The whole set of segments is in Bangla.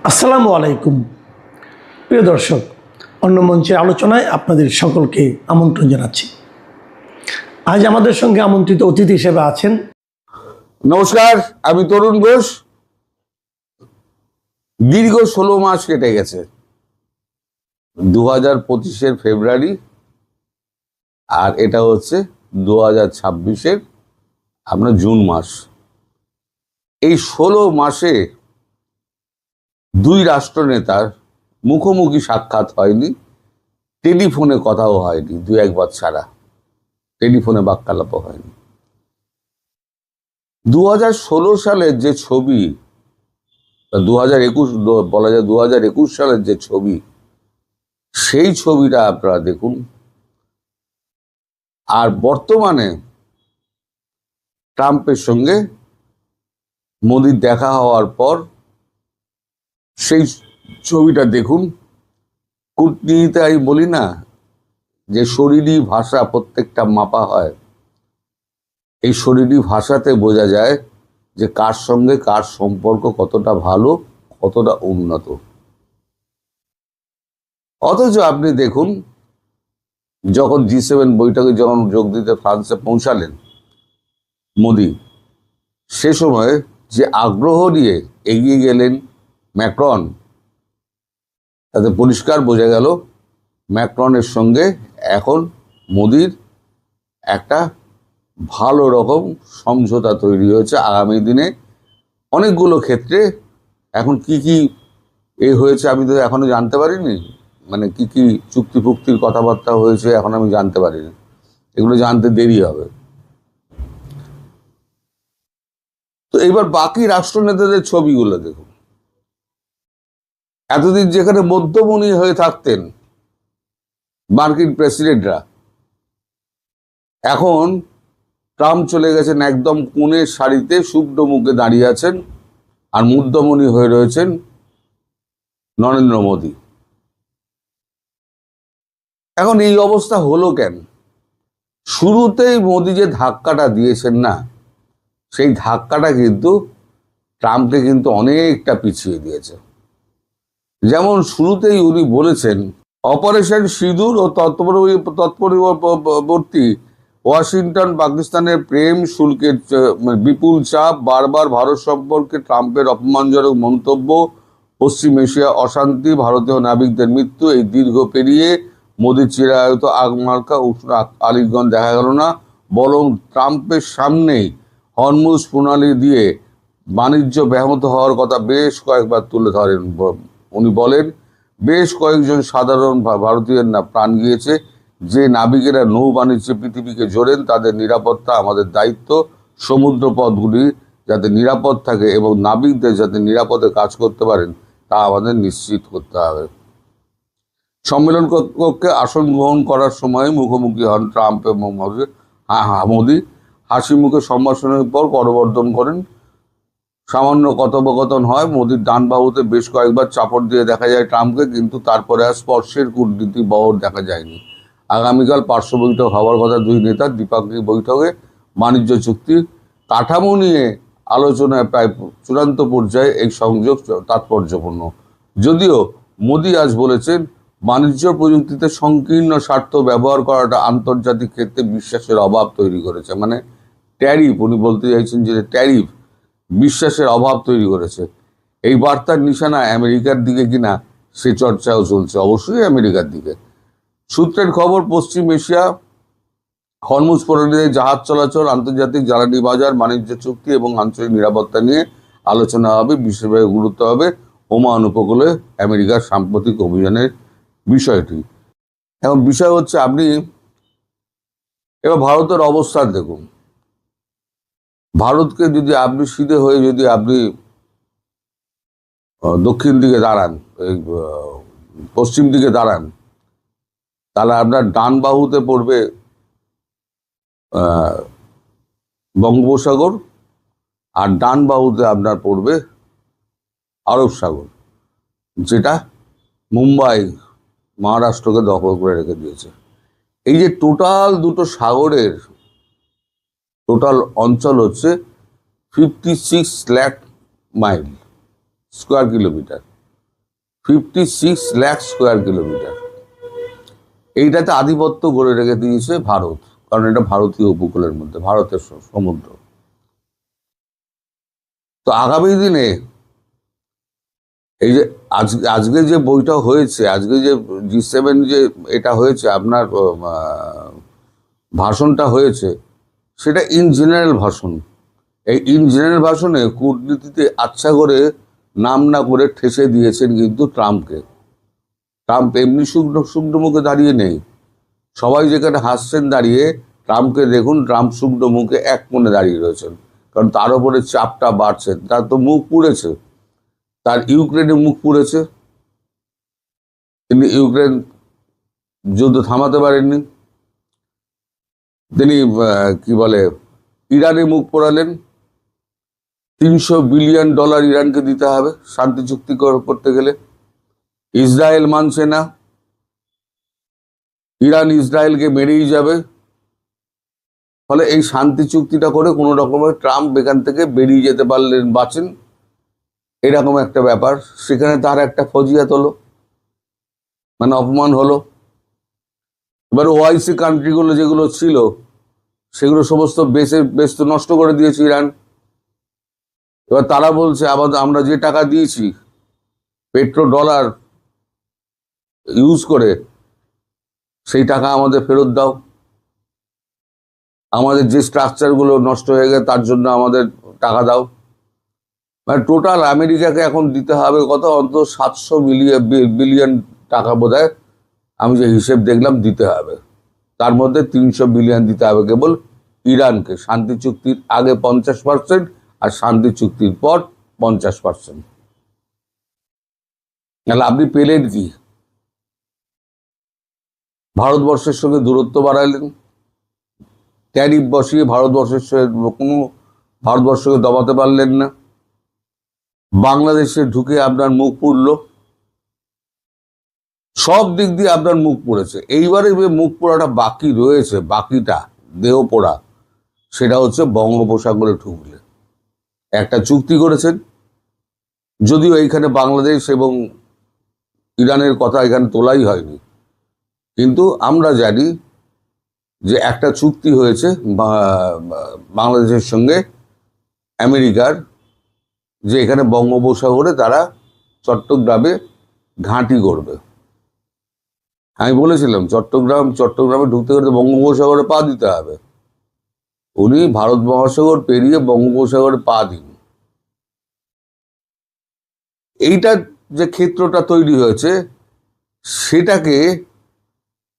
আসসালামু আলাইকুম প্রিয় দর্শক, অন্য মঞ্চের আলোচনায় আপনাদের সকলকে আমন্ত্রণ জানাচ্ছি। আজ আমাদের সঙ্গে আমন্ত্রিত অতিথি হিসেবে আছেন। নমস্কার, আমি তরুণ ঘোষ। দীর্ঘ 16 মাস কেটে গেছে, 2025-এর ফেব্রুয়ারি, আর এটা হচ্ছে 2026-এর আপনার জুন মাস। এই 16 মাসে দুই রাষ্ট্রনেতার মুখোমুখি সাক্ষাৎ হয়নি, টেলিফোনে কথাও হয়নি, দু একবার ছাড়া টেলিফোনে বাক্যালাপও হয়নি। 2016 সালের যে ছবি, 2021 বলা যায় 2021 সালের যে ছবি, সেই ছবিটা আপনারা দেখুন। আর বর্তমানে ট্রাম্পের সঙ্গে মোদির দেখা হওয়ার পর সেই ছবিটা দেখুন। কূটনীতিতে আমি বলি না যে শরীরী ভাষা প্রত্যেকটা মাপা হয়, এই শরীরী ভাষাতে বোঝা যায় যে কার সঙ্গে কার সম্পর্ক কতটা ভালো, কতটা উন্নত। অথচ আপনি দেখুন, যখন G7 বৈঠকে যখন যোগ দিতে ফ্রান্সে পৌঁছালেন মোদি, সে সময় যে আগ্রহ নিয়ে এগিয়ে গেলেন ম্যাক্রন, তাতে পরিষ্কার বোঝা গেল ম্যাক্রনের সঙ্গে এখন মোদির একটা ভালো রকম সমঝোতা তৈরি হয়েছে। আগামী দিনে অনেকগুলো ক্ষেত্রে এখন কি কি হয়েছে আমি তো এখনো জানতে পারিনি, মানে কি কি চুক্তি ফুক্তির কথাবার্তা হয়েছে এখন আমি জানতে পারিনি, এগুলো জানতে দেরি হবে। তো এবার বাকি রাষ্ট্রনেতাদের ছবিগুলো দেখুন। এতদিন যেখানে মধ্যমণি হয়ে থাকতেন মার্কিন প্রেসিডেন্টরা, এখন ট্রাম্প চলে গেছেন একদম কোণের সারিতে, শুকনো মুখে দাঁড়িয়ে আছেন, আর মধ্যমণি হয়ে রয়েছেন নরেন্দ্র মোদী। এখন এই অবস্থা হলো কেন? শুরুতেই মোদী যে ধাক্কাটা দিয়েছেন না, সেই ধাক্কাটা কিন্তু ট্রাম্পকে কিন্তু অনেকটা পিছিয়ে দিয়েছে। যেমন শুরুতেই উনি বলেছেন অপারেশন সিঁদুর ও তৎপরবর্তী ওয়াশিংটন পাকিস্তানের প্রেম শুল্কের বিপুল চাপ, বারবার ভারত সম্পর্কে ট্রাম্পের অপমানজনক মন্তব্য, পশ্চিম এশিয়া অশান্তি, ভারতীয় নাবিকদের মৃত্যু, এই দীর্ঘ পেরিয়ে মোদির চিরায়ত আগমার্কা উষ্ণ আলিঙ্গন দেখা গেল না, বরং ট্রাম্পের সামনেই হরমুজ প্রণালী দিয়ে বাণিজ্য ব্যাহত হওয়ার কথা বেশ কয়েকবার তুলে ধরেন। উনি বলেন বেশ কয়েকজন সাধারণ ভারতীয়ের প্রাণ গিয়েছে। যে নাবিকেরা নৌ বাণিজ্যে পৃথিবীকে জোড়েন তাদের নিরাপত্তা আমাদের দায়িত্ব। সমুদ্র পথগুলি যাতে নিরাপদ থাকে এবং নাবিকদের যাতে নিরাপদে কাজ করতে পারেন তা আমাদের নিশ্চিত করতে হবে। সম্মেলন কক্ষে আসন গ্রহণ করার সময় মুখোমুখি হন ট্রাম্প এবং মোদি। হাসি মুখে সম্ভাষণের পর করবর্ধন করেন। সামান্য কথোপকথন হয়। মোদির ডান বাহুতে বেশ কয়েকবার চাপড় দিয়ে দেখা যায় ট্রাম্পকে, কিন্তু তারপরে আর স্পর্শের কূটনীতি বহর দেখা যায়নি। আগামীকাল পার্শ্ব বৈঠক হওয়ার কথা দুই নেতার। দ্বিপাক্ষিক বৈঠকে বাণিজ্য চুক্তির কাঠামো নিয়ে আলোচনায় প্রায় চূড়ান্ত পর্যায়ে এই সংযোগ তাৎপর্যপূর্ণ। যদিও মোদি আজ বলেছেন বাণিজ্য প্রযুক্তিতে সংকীর্ণ স্বার্থ ব্যবহার করাটা আন্তর্জাতিক ক্ষেত্রে বিশ্বাসের অভাব তৈরি করেছে। মানে ট্যারিফ, উনি বলতে চাইছেন যে ট্যারিফ বিশ্বাসের অভাব তৈরি করেছে। এই বার্তার নিশানা আমেরিকার দিকে কিনা সে চর্চাও চলছে, অবশ্যই আমেরিকার দিকে। সূত্রের খবর, পশ্চিম এশিয়া হরমুজ প্রণালীতে জাহাজ চলাচল, আন্তর্জাতিক জ্বালানি বাজার, বাণিজ্য চুক্তি এবং আঞ্চলিক নিরাপত্তা নিয়ে আলোচনা হবে। বিশেষভাবে গুরুত্ব হবে ওমান উপকূলে আমেরিকার সাম্প্রতিক অভিযানের বিষয়টি। এখন বিষয় হচ্ছে, আপনি এবার ভারতের অবস্থান দেখুন। ভারতকে যদি আপনি সিধে হয়ে যদি আপনি দক্ষিণ দিকে দাঁড়ান, পশ্চিম দিকে দাঁড়ান, তাহলে আপনার ডান বাহুতে পড়বে বঙ্গোপসাগর, আর ডান বাহুতে আপনার পড়বে আরব সাগর, যেটা মুম্বাই মহারাষ্ট্রকে দখল করে রেখে দিয়েছে। এই যে টোটাল দুটো সাগরের টোটাল অঞ্চল হচ্ছে 56 lakh mile square kilometre. 56 lakh square kilometre. এইটাতে আধিপত্য গড়ে রেখে দিয়েছে ভারত, কারণ এটা ভারতীয় উপকূলের মধ্যে, ভারতের সমুদ্র। তো আগামী দিনে এই যে আজকে যে বইটা হয়েছে, আজকে যে G7 যে এটা হয়েছে, আপনার ভাষণটা হয়েছে, সেটা ইন জেনারেল ভাষণ। এই ইন জেনারেল ভাষণে কূটনীতিতে আচ্ছা করে নাম না করে ঠেসে দিয়েছেন কিন্তু ট্রাম্পকে। ট্রাম্প এমনি শুকনো শুকনো মুখে দাঁড়িয়ে নেই। সবাই যেখানে হাসছেন দাঁড়িয়ে, ট্রাম্পকে দেখুন, ট্রাম্প শুকনো মুখে এক কোণে দাঁড়িয়ে রয়েছেন, কারণ তার উপরে চাপটা বাড়ছে। তার তো মুখ পুড়েছে, তার ইউক্রেনে মুখ পুড়েছে, তিনি ইউক্রেন যুদ্ধ থামাতে পারেননি। তিনি কি বলে, ইরানে মুখ পোড়ালেন। $300 বিলিয়ন ইরানকে দিতে হবে শান্তি চুক্তি করতে গেলে। ইসরায়েল মানছে না, ইরান ইসরায়েলকে মেরেই যাবে। ফলে এই শান্তি চুক্তিটা করে কোনো রকমের ট্রাম্প এখান থেকে বেরিয়ে যেতে পারলেন, বাঁচেন, এরকম একটা ব্যাপার। সেখানে তার একটা ফজিয়াত হলো, মানে অপমান হলো। এবার ওআইসি কান্ট্রিগুলো যেগুলো ছিল, সেগুলো সমস্ত বেস তো নষ্ট করে দিয়েছে ইরান। এবার তারা বলছে, আবার আমরা যে টাকা দিয়েছি পেট্রো ডলার ইউজ করে, সেই টাকা আমাদের ফেরত দাও। আমাদের যে স্ট্রাকচারগুলো নষ্ট হয়ে গেছে তার জন্য আমাদের টাকা দাও। মানে টোটাল আমেরিকাকে এখন দিতে হবে কত, অন্তত 700 বিলিয়ন টাকা বোধহয়, আমি যে হিসেব দেখলাম, দিতে হবে। তার মধ্যে 300 বিলিয়ন দিতে হবে কেবল ইরানকে, শান্তি চুক্তির আগে 50% আর শান্তি চুক্তির পর 50%। তাহলে আপনি পেলেন কি? ভারতবর্ষের সঙ্গে দূরত্ব বাড়ালেন, ট্যারিফ বসিয়ে ভারতবর্ষকে দবাতে পারলেন না। বাংলাদেশে ঢুকে আপনার মুখ পুড়ল, সব দিক দিয়ে আপনার মুখ পুড়েছে। এইবারে মুখ পোড়াটা বাকি রয়েছে, বাকিটা দেহ পোড়া, সেটা হচ্ছে বঙ্গোপসাগরে ঢুকলে। একটা চুক্তি করেছেন, যদিও এইখানে বাংলাদেশ এবং ইরানের কথা এখানে তোলাই হয়নি, কিন্তু আমরা জানি যে একটা চুক্তি হয়েছে বাংলাদেশের সঙ্গে আমেরিকার, যে এখানে বঙ্গোপসাগরে তারা চট্টগ্রামে ঘাঁটি করবে। আমি বলেছিলাম চট্টগ্রামে ঢুকতে করতে বঙ্গোপসাগরে পা দিতে হবে। উনি ভারত মহাসাগর পেরিয়ে বঙ্গোপসাগরে পা দিন। এইটা যে ক্ষেত্রটা তৈরি হয়েছে, সেটাকে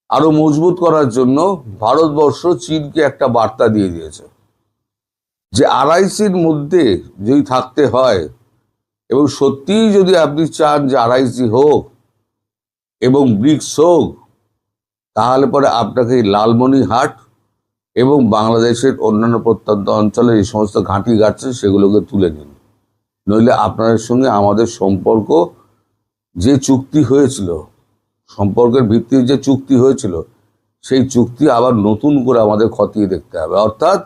আরো মজবুত করার জন্য ভারতবর্ষ চীনকে একটা বার্তা দিয়ে দিয়েছে যে RICর মধ্যে যদি থাকতে হয়, এবং সত্যিই যদি আপনি চান যে RIC হোক এবং ব্রিক্স হোক, তাহলে পরে আপনাকে লালমনিরহাট এবং বাংলাদেশের অন্যান্য প্রত্যন্ত অঞ্চলে এই সমস্ত ঘাঁটি গাড়ছে সেগুলোকে তুলে নিন। নইলে আপনাদের সঙ্গে আমাদের সম্পর্ক, যে চুক্তি হয়েছিল, সম্পর্কের ভিত্তিতে যে চুক্তি হয়েছিল, সেই চুক্তি আবার নতুন করে আমাদের খতিয়ে দেখতে হবে। অর্থাৎ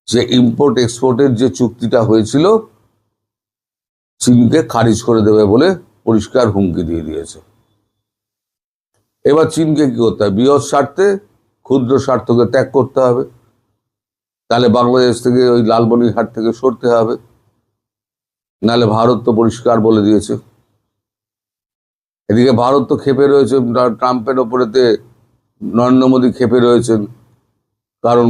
যে ইম্পোর্ট এক্সপোর্টের যে চুক্তিটা হয়েছিল, চীনকে খারিজ করে দেবে বলে পরিষ্কার হুমকি দিয়ে দিয়েছে। এবার চীনকে কি করতে হবে? বৃহৎ স্বার্থে ক্ষুদ্র স্বার্থকে ত্যাগ করতে হবে। তাহলে বাংলাদেশ থেকে ওই লালমনিরহাট থেকে সরতে হবে, নাহলে ভারত তো পরিষ্কার বলে দিয়েছে। এদিকে ভারত তো ক্ষেপে রয়েছে ট্রাম্পের ওপরেতে, নরেন্দ্র মোদী ক্ষেপে রয়েছেন, কারণ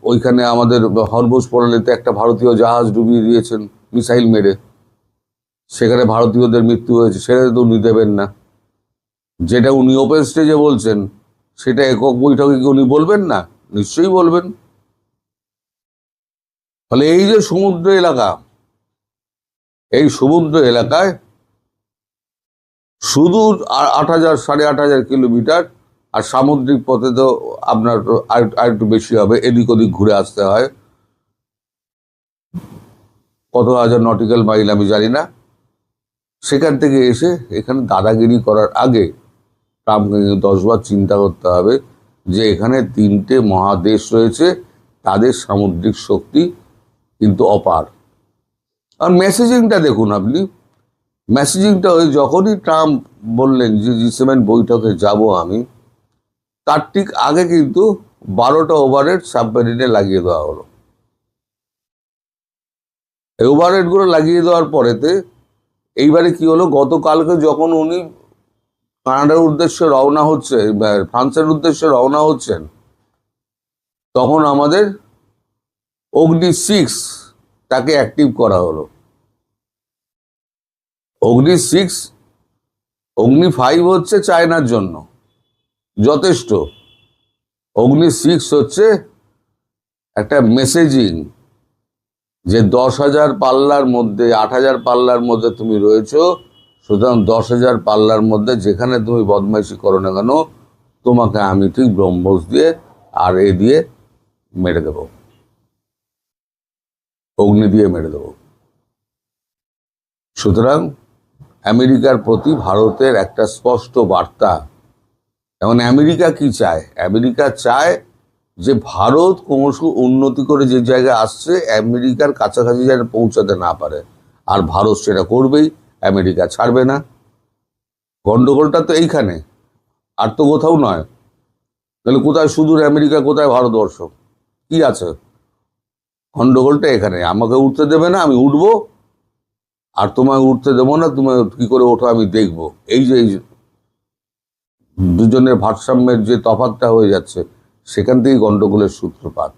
ওইখানে আমাদের হরমুজ প্রণালীতে একটা ভারতীয় জাহাজ ডুবিয়ে দিয়েছেন মিসাইল মেরে, সেখানে ভারতীয়দের মৃত্যু হয়েছে। সেটা তো উনি দেবেন না। যেটা উনি ওপেন স্টেজে বলছেন, সেটা একক বৈঠকে কি উনি বলবেন না? নিশ্চয়ই বলবেন। ফলে এই যে সমুদ্র এলাকা, এই সমুদ্র এলাকায় শুধু 8,000-8,500 কিলোমিটার, আর সামুদ্রিক পথে তো আপনার আরেকটু বেশি হবে, এদিক ওদিক ঘুরে আসতে হয়। কত হাজার নটিক্যাল মাইল আমি জানি না। সেখান থেকে এসে এখানে দাদাগিরি করার আগে ট্রাম্পকে 10 বার চিন্তা করতে হবে যে এখানে 3টে মহাদেশ রয়েছে, তাদের সামুদ্রিক শক্তি কিন্তু অপার। আর মেসেজিংটা দেখুন আপনি, মেসেজিংটা ওই যখনই ট্রাম্প বললেন যে G7 বৈঠকে যাব আমি, তার ঠিক আগে কিন্তু 12টা ওভারহেড সাবমেরিনে লাগিয়ে দেওয়া হলো। এই ওভারহেডগুলো লাগিয়ে দেওয়ার পরেতে এইবারে কি হলো, গতকালকে যখন উনি কানাডার উদ্দেশ্যে রওনা হচ্ছে, ফ্রান্সের উদ্দেশ্যে রওনা হচ্ছেন, তখন আমাদের অগ্নি 6 তাকে অ্যাক্টিভ করা হলো। অগ্নি 6, অগ্নি 5 হচ্ছে চায়নার জন্য যথেষ্ট। অগ্নি 6 হচ্ছে একটা মেসেজিং, যে 10,000 পাল্লার মধ্যে 8,000 পাল্লার মধ্যে তুমি রয়েছো, সুতরাং 10,000 পাল্লার মধ্যে যেখানে তুমি বদমাইশি করো না কেন, তোমাকে আমি ঠিক ব্রহ্মস দিয়ে আর এ দিয়ে মেরে দেব, অগ্নি দিয়ে মেরে দেব। সুতরাং আমেরিকার প্রতি ভারতের একটা স্পষ্ট বার্তা। এখন আমেরিকা কি চায়? আমেরিকা চায় যে ভারত ক্রমশ উন্নতি করে যে জায়গায় আসছে, আমেরিকার কাছাকাছি যেন পৌঁছাতে না পারে। আর ভারত সেটা করবেই, আমেরিকা ছাড়বে না। গন্ডগোলটা তো এইখানে, আর তো কোথাও নয়। তাহলে কোথায় সুদূর আমেরিকা, কোথায় ভারতবর্ষ, কি আছে? গন্ডগোলটা এখানে। আমাকে উঠতে দেবে না, আমি উঠবো, আর তোমায় উঠতে দেবো না, তুমি কি করে ওঠো আমি দেখবো। এই যে দুজনের ভারসাম্যের যে তফাৎটা হয়ে যাচ্ছে, সেখান থেকেই গন্ডগোলের সূত্রপাত।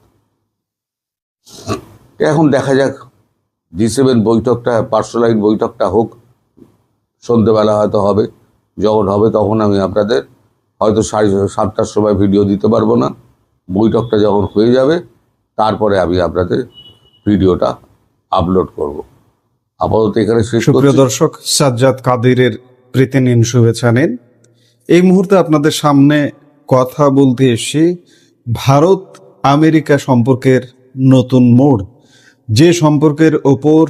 এখন দেখা যাক G7 বৈঠকটা, পার্সোনালাইজ বৈঠকটা হোক, সন্ধ্যেবেলা হয়তো হবে। যখন হবে তখন আমি আপনাদের হয়তো 7:30টার সময় ভিডিও দিতে পারবো না। বৈঠকটা যখন হয়ে যাবে তারপরে আমি আপনাদের ভিডিওটা আপলোড করব। আপাতত এখানে শেষ সুপ্রিয় করছি। দর্শক, সাজ্জাদ কাদিরের প্রীতি নিন, শুভেচ্ছা নিন। এই মুহূর্তে আপনাদের সামনে কথা বলতে এসেছি ভারত আমেরিকা সম্পর্কের নতুন মোড়, যে সম্পর্কের ওপর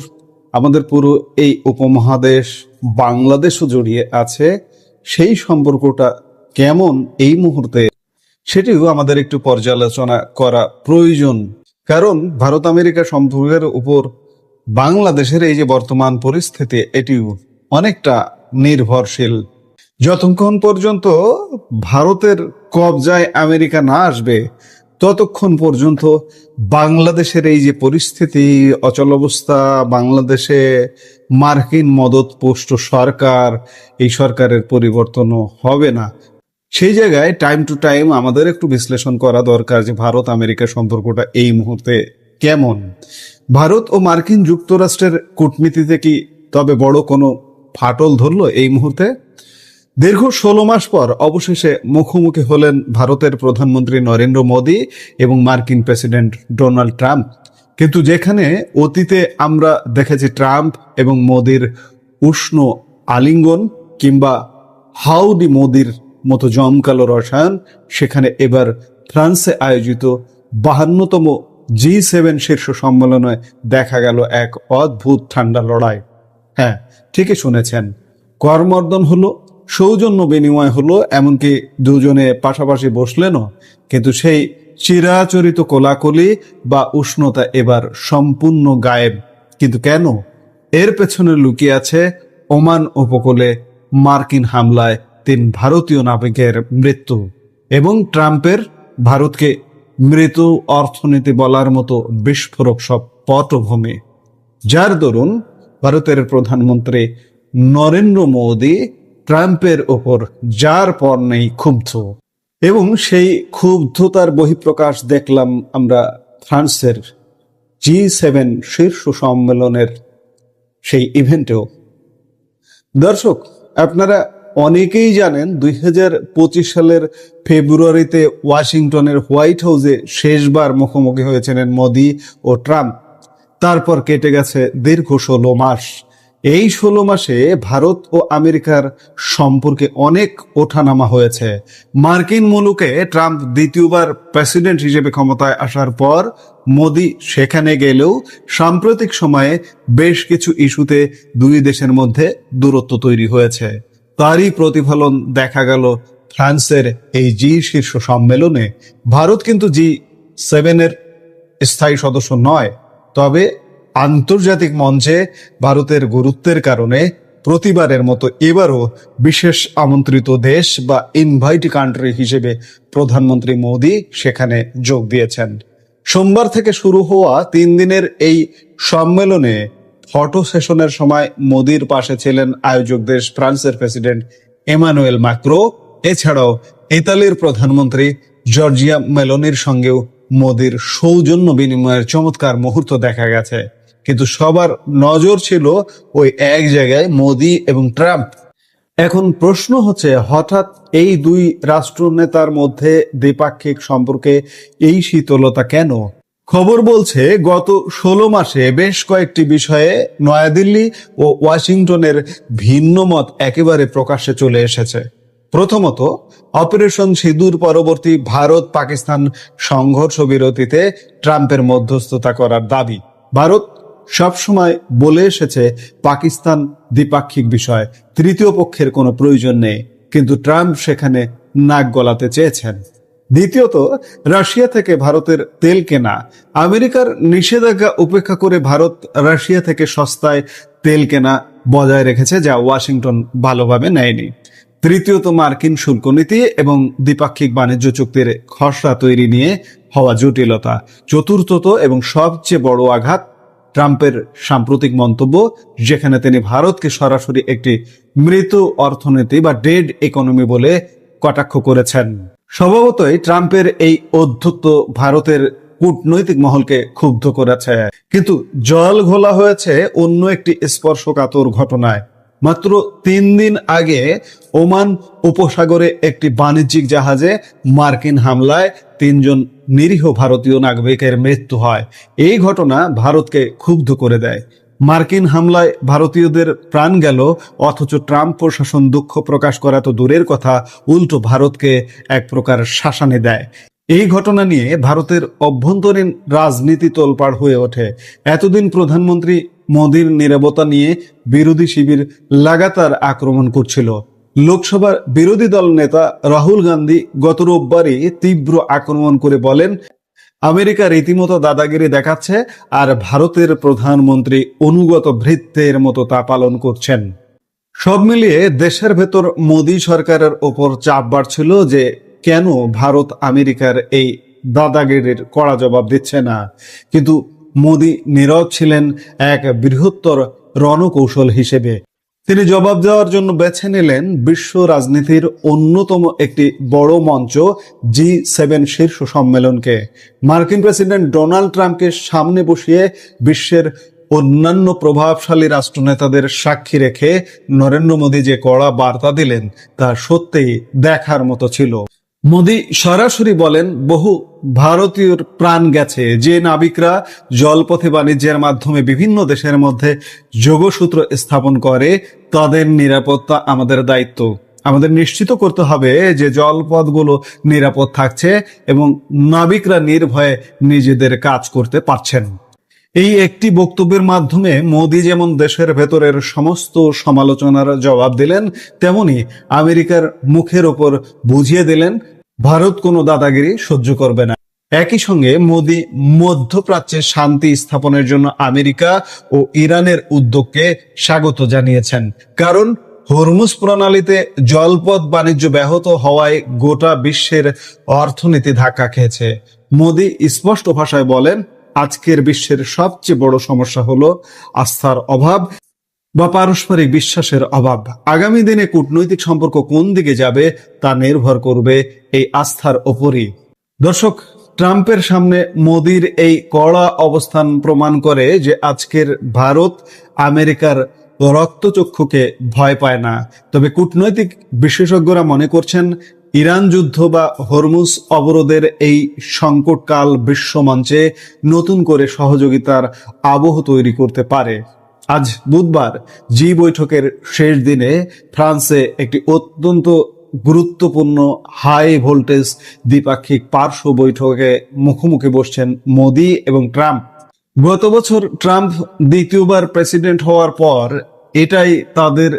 আমাদের পুরো এই উপমহাদেশ বাংলাদেশও জড়িয়ে আছে। সেই সম্পর্কটা কেমন এই মুহূর্তে, সেটিও আমাদের একটু পর্যালোচনা করা প্রয়োজন। কারণ ভারত আমেরিকা সম্পর্কের উপর বাংলাদেশের এই যে বর্তমান পরিস্থিতি, এটিও অনেকটা নির্ভরশীল। যতক্ষণ পর্যন্ত ভারতের কবজায় আমেরিকা না আসবে, ততক্ষণ পর্যন্ত বাংলাদেশের এই যে পরিস্থিতি, অচলাবস্থা, বাংলাদেশে মার্কিন মদতপুষ্ট সরকার, এই সরকারের পরিবর্তনও হবে না। সেই জায়গায় টাইম টু টাইম আমাদের একটু বিশ্লেষণ করা দরকার যে ভারত আমেরিকা সম্পর্কটা এই মুহূর্তে কেমন। ভারত ও মার্কিন যুক্তরাষ্ট্রের কূটনীতিতে কি তবে বড় কোনো ফাটল ধরলো এই মুহূর্তে? দীর্ঘ 16 মাস পর অবশেষে মুখোমুখি হলেন ভারতের প্রধানমন্ত্রী নরেন্দ্র মোদী এবং মার্কিন প্রেসিডেন্ট ডোনাল্ড ট্রাম্প। কিন্তু যেখানে অতীতে আমরা দেখেছি ট্রাম্প এবং মোদীর উষ্ণ আলিঙ্গন কিংবা হাউডি মোদীর মতো জমকালো রসায়ন, সেখানে এবার ফ্রান্সে আয়োজিত 52তম G7 শীর্ষ সম্মেলনে দেখা গেল এক অদ্ভুত ঠান্ডা লড়াই। হ্যাঁ, ঠিকই শুনেছেন, করমর্দন হলো, সৌজন্য বিনিময় হলো, এমনকি দুজনে পাশাপাশি বসলেনও। কিন্তু সেই চিরাচরিত কোলাকুলি বা উষ্ণতা এবার সম্পূর্ণ গায়েব। কিন্তু কেন? এর পেছনে লুকিয়ে আছে ওমান উপকূলে মার্কিন হামলায় 3 ভারতীয় নাবিকের মৃত্যু এবং ট্রাম্পের ভারতকে মৃত অর্থনীতি বলার মতো বিস্ফোরক সব পটভূমি, যার দরুন ভারতের প্রধানমন্ত্রী নরেন্দ্র মোদী ট্রাম্পের ওপর যার পর নেই ক্ষুব্ধ। এবং সেই ক্ষুব্ধতার বহিঃপ্রকাশ দেখলাম আমরা ফ্রান্সের G7 শীর্ষ সম্মেলনের সেই ইভেন্টেও। দর্শক, আপনারা অনেকেই জানেন 2025 সালের ফেব্রুয়ারিতে ওয়াশিংটনের হোয়াইট হাউসে শেষবার মুখোমুখি হয়েছিলেন মোদি ও ট্রাম্প। তারপর কেটে গেছে দীর্ঘ 16 মাস। এই 16 মাসে ভারত ও আমেরিকার সম্পর্কে অনেক ওঠানামা হয়েছে। মার্কিন মুলুকে ট্রাম্প দ্বিতীয়বার প্রেসিডেন্ট হিসেবে ক্ষমতায় আসার পর মোদি সেখানে গেলেও সাম্প্রতিক সময়ে বেশ কিছু ইস্যুতে দুই দেশের মধ্যে দূরত্ব তৈরি হয়েছে। তারই প্রতিফলন দেখা গেল ফ্রান্সের এই জি শীর্ষ সম্মেলনে। ভারত কিন্তু G7 এর স্থায়ী সদস্য নয়, তবে আন্তর্জাতিক মঞ্চে ভারতের গুরুত্বের কারণে প্রতিবারের মতো এবারও বিশেষ আমন্ত্রিত দেশ বা ইনভাইট কান্ট্রি হিসেবে প্রধানমন্ত্রী মোদী সেখানে যোগ দিয়েছেন। সোমবার থেকে শুরু হওয়া 3 দিনের এই সম্মেলনে ফটো সেশনের সময় মোদির পাশে ছিলেন আয়োজক দেশ ফ্রান্সের প্রেসিডেন্ট এমানুয়েল ম্যাক্রো। এছাড়াও ইতালির প্রধানমন্ত্রী জর্জিয়া মেলোনির সঙ্গেও মোদির সৌজন্য বিনিময়ের চমৎকার মুহূর্ত দেখা গেছে। কিন্তু সবার নজর ছিল ওই এক জায়গায়, মোদি এবং ট্রাম্প। এখন প্রশ্ন হচ্ছে, হঠাৎ এই দুই রাষ্ট্রনেতার মধ্যে দ্বিপাক্ষিক সম্পর্কে এই শীতলতা কেন? খবর বলছে গত 16 মাসে বেশ কয়েকটি বিষয়ে নয়াদিল্লি ও ওয়াশিংটনের ভিন্ন মত একেবারে প্রকাশ্যে চলে এসেছে। প্রথমত, অপারেশন সিঁদুর পরবর্তী ভারত পাকিস্তান সংঘর্ষ বিরতিতে ট্রাম্পের মধ্যস্থতা করার দাবি। ভারত সবসময় বলে এসেছে পাকিস্তান দ্বিপাক্ষিক বিষয়, তৃতীয় পক্ষের কোনো প্রয়োজন নেই, কিন্তু ট্রাম্প সেখানে নাক গলাতে চেয়েছেন। দ্বিতীয়ত, রাশিয়া থেকে ভারতের তেল কেনা। আমেরিকার নিষেধাজ্ঞা উপেক্ষা করে ভারত রাশিয়া থেকে সস্তায় তেল কেনা বজায় রেখেছে, যা ওয়াশিংটন ভালোভাবে নেয়নি। তৃতীয়ত, মার্কিন শুল্ক নীতি এবং দ্বিপাক্ষিক বাণিজ্য চুক্তির খসড়া তৈরি নিয়ে হওয়া জটিলতা। চতুর্থত এবং সবচেয়ে বড় আঘাত, ট্রাম্পের সাম্প্রতিক মন্তব্য, যেখানে তিনি ভারতকে সরাসরি একটি মৃত অর্থনীতি বা ডেড ইকোনমি বলে কটাক্ষ করেছেন। স্বভাবতই ট্রাম্পের এই অধ্যত্ত ভারতের কূটনৈতিক মহলকে ক্ষুব্ধ করেছে, কিন্তু জল ঘোলা হয়েছে অন্য একটি স্পর্শকাতর ঘটনায়। মাত্র 3 দিন আগে ওমান উপসাগরে একটি বাণিজ্যিক জাহাজে মার্কিন হামলায় 3 জন নিরীহ ভারতীয় নাগরিকের মৃত্যু হয়। এই ঘটনা ভারতকে ক্ষুব্ধ করে দেয়। মার্কিন হামলায় ভারতীয়দের প্রাণ গেল, অথচ ট্রাম্প প্রশাসন দুঃখ প্রকাশ করা তো দূরের কথা, উল্টো ভারতকে এক প্রকার শাসানি দেয়। এই ঘটনা নিয়ে ভারতের অভ্যন্তরীণ রাজনীতি তোলপাড় হয়ে ওঠে। এতদিন প্রধানমন্ত্রী মোদির নীরবতা নিয়ে বিরোধী শিবির লাগাতার আক্রমণ করছিল। লোকসভার বিরোধী দল নেতা রাহুল গান্ধী গত রোববারই তীব্র আক্রমণ করে বলেন, আমেরিকা রীতিমতো দাদাগিরি দেখাচ্ছে আর ভারতের প্রধানমন্ত্রী অনুগত ভৃত্যের মতো তা পালন করছেন। সব মিলিয়ে দেশের ভেতর মোদী সরকারের ওপর চাপ বাড়ছিল যে কেন ভারত আমেরিকার এই দাদাগিরির কড়া জবাব দিচ্ছে না। কিন্তু মোদী নীরব ছিলেন এক বৃহত্তর রণকৌশল হিসেবে। তিনি জবাব দেওয়ার জন্য বেছে নিলেন বিশ্ব রাজনীতির অন্যতম একটি বড় মঞ্চ G7 শীর্ষ সম্মেলনকে। মার্কিন প্রেসিডেন্ট ডোনাল্ড ট্রাম্পকে সামনে বসিয়ে বিশ্বের অন্যান্য প্রভাবশালী রাষ্ট্রনেতাদের সাক্ষী রেখে নরেন্দ্র মোদী যে কড়া বার্তা দিলেন তা সত্যিই দেখার মতো ছিল। মোদী সরাসরি বলেন, বহু ভারতীয়র প্রাণ গেছে, যে নাবিকরা জলপথে বাণিজ্যের মাধ্যমে বিভিন্ন দেশের মধ্যে যোগসূত্র স্থাপন করে তাদের নিরাপত্তা আমাদের দায়িত্ব। আমাদের নিশ্চিত করতে হবে যে জলপথগুলো নিরাপদ থাকছে এবং নাবিকরা নির্ভয়ে নিজেদের কাজ করতে পারছেন। এই একটি বক্তব্যের মাধ্যমে মোদী যেমন দেশের ভেতরের সমস্ত সমালোচনার জবাব দিলেন, তেমনি আমেরিকার মুখের ওপর বুঝিয়ে দিলেন ভারত কোনো দাদাগিরি সহ্য করবে না। একই সঙ্গে মোদী মধ্যপ্রাচ্যে শান্তি স্থাপনের জন্য আমেরিকা ও ইরানের উদ্যোগকে স্বাগত জানিয়েছেন, কারণ হরমুজ প্রণালীতে জলপথ বাণিজ্য ব্যাহত হওয়ায় গোটা বিশ্বের অর্থনীতি ধাক্কা খেয়েছে। মোদী স্পষ্ট ভাষায় বলেন, আজকের বিশ্বের সবচেয়ে বড় সমস্যা হলো আস্থার অভাব বা পারস্পরিক বিশ্বাসের অভাব। আগামী দিনে কূটনৈতিক সম্পর্ক কোন দিকে যাবে তা নির্ভর করবে এই আস্থার ওপরই। দর্শক, ট্রাম্পের সামনে মোদির এই কড়া অবস্থান প্রমাণ করে যে আজকের ভারত আমেরিকার রক্তচক্ষুকে ভয় পায় না। তবে কূটনৈতিক বিশেষজ্ঞরা মনে করছেন ইরান যুদ্ধ বা হরমুজ অবরোধের এই সংকটকাল বিশ্বমঞ্চে নতুন করে সহযোগিতার আবহ তৈরি করতে পারে। আজ বুধবার জি বৈঠকের শেষ দিনে ফ্রান্সে একটি অত্যন্ত গুরুত্বপূর্ণ হাই ভোল্টেজ দ্বিপাক্ষিক পার্শ্ব বৈঠকে মুখোমুখি বসছেন মোদি এবং ট্রাম্প। গত বছর ট্রাম্প দ্বিতীয়বার প্রেসিডেন্ট হওয়ার পর এটাই তাদের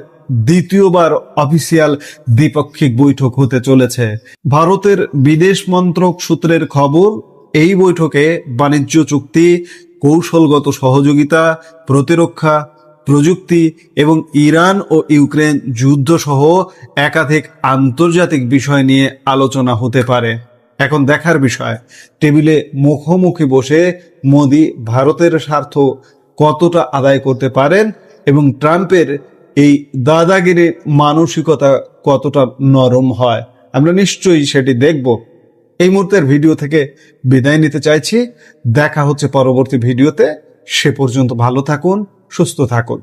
দ্বিতীয়বার অফিসিয়াল দ্বিপাক্ষিক বৈঠক হতে চলেছে। ভারতের বিদেশ মন্ত্রক সূত্রের খবর, এই বৈঠকে বাণিজ্য চুক্তি, কৌশলগত সহযোগিতা, প্রতিরক্ষা, প্রযুক্তি এবং ইরান ও ইউক্রেন যুদ্ধ সহ একাধিক আন্তর্জাতিক বিষয় নিয়ে আলোচনা হতে পারে। এখন দেখার বিষয়, টেবিলে মুখোমুখি বসে মোদি ভারতের স্বার্থ কতটা আদায় করতে পারেন এবং ট্রাম্পের এই দাদাগিরির মানসিকতা কতটা নরম হয়। আমরা নিশ্চয়ই সেটি দেখব। এই মুহূর্তের ভিডিও থেকে বিদায় নিতে চাইছি। দেখা হচ্ছে পরবর্তী ভিডিওতে। সে পর্যন্ত ভালো থাকুন, সুস্থ থাকুন।